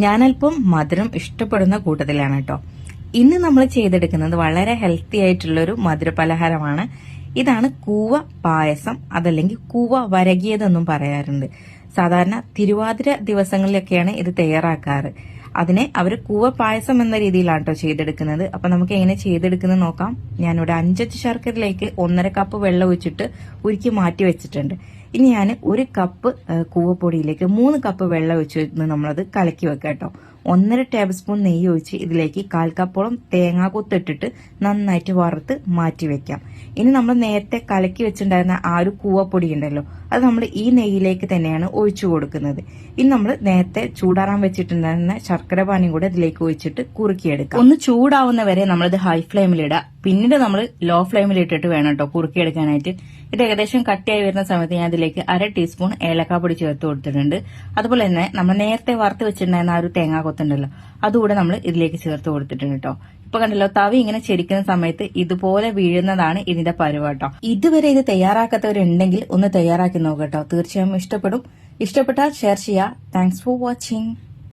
ഞാനല്പം മധുരം ഇഷ്ടപ്പെടുന്ന കൂട്ടത്തിലാണ് കേട്ടോ. ഇന്ന് നമ്മൾ ചെയ്തെടുക്കുന്നത് വളരെ ഹെൽത്തി ആയിട്ടുള്ളൊരു മധുരപലഹാരമാണ്. ഇതാണ് കൂവ പായസം, അതല്ലെങ്കിൽ കൂവ വരകിയതെന്നും പറയാറുണ്ട്. സാധാരണ തിരുവാതിര ദിവസങ്ങളിലൊക്കെയാണ് ഇത് തയ്യാറാക്കാറ്. അതിനെ അവർ കൂവ പായസം എന്ന രീതിയിലാണ് കേട്ടോ ചെയ്തെടുക്കുന്നത്. അപ്പൊ നമുക്ക് എങ്ങനെ ചെയ്തെടുക്കുന്നത് നോക്കാം. ഞാനിവിടെ 5 ശർക്കരയിലേക്ക് 1.5 കപ്പ് വെള്ളം ഒഴിച്ചിട്ട് ഉരുക്കി മാറ്റി വെച്ചിട്ടുണ്ട്. ഇനി ഞാൻ 1 കപ്പ് കൂവപ്പൊടിയിലേക്ക് 3 കപ്പ് വെള്ളം ഒഴിച്ച് നമ്മളത് കലക്കി വെക്കാം കേട്ടോ. 1.5 ടേബിൾ സ്പൂൺ നെയ്യ് ഒഴിച്ച് ഇതിലേക്ക് 1/4 കപ്പോളം തേങ്ങാക്കൊത്തിട്ടിട്ട് നന്നായിട്ട് വറുത്ത് മാറ്റി വെക്കാം. ഇനി നമ്മൾ നേരത്തെ കലക്കി വെച്ചിട്ടുണ്ടായിരുന്ന ആ ഒരു കൂവപ്പൊടി ഉണ്ടല്ലോ, അത് നമ്മൾ ഈ നെയ്യിലേക്ക് തന്നെയാണ് ഒഴിച്ചു കൊടുക്കുന്നത്. ഇനി നമ്മൾ നേരത്തെ ചൂടാറാൻ വെച്ചിട്ടുണ്ടായിരുന്ന ശർക്കര പാനിയും കൂടെ ഇതിലേക്ക് ഒഴിച്ചിട്ട് കുറുക്കിയെടുക്കാം. ഒന്ന് ചൂടാവുന്ന വരെ നമ്മളിത് ഹൈ ഫ്ലെയിമിലിടാം. പിന്നീട് നമ്മൾ ലോ ഫ്ലെയിമിൽ ഇട്ടിട്ട് വേണം കേട്ടോ കുറുക്കിയെടുക്കാനായിട്ട്. ഇത് ഏകദേശം കട്ടിയായി വരുന്ന സമയത്ത് ഞാൻ ഇതിലേക്ക് 1/2 ടീസ്പൂൺ ഏലക്കാപ്പൊടി ചേർത്ത് കൊടുത്തിട്ടുണ്ട്. അതുപോലെ തന്നെ നമ്മൾ നേരത്തെ വറുത്ത് വെച്ചിട്ടുണ്ടായിരുന്ന ആ ഒരു തേങ്ങാക്കൊത്തുണ്ടല്ലോ, അതുകൂടെ നമ്മൾ ഇതിലേക്ക് ചേർത്ത് കൊടുത്തിട്ടുണ്ട് കേട്ടോ. ഇപ്പൊ കണ്ടല്ലോ, തവി ഇങ്ങനെ ചെരിക്കുന്ന സമയത്ത് ഇതുപോലെ വീഴുന്നതാണ് ഇതിന്റെ പരുവട്ടോ. ഇതുവരെ ഇത് തയ്യാറാക്കാത്തവരുണ്ടെങ്കിൽ ഒന്ന് തയ്യാറാക്കി നോക്കട്ടോ. തീർച്ചയായും ഇഷ്ടപ്പെടും. ഇഷ്ടപ്പെട്ടാൽ ഷെയർ ചെയ്യുക. Thanks for watching.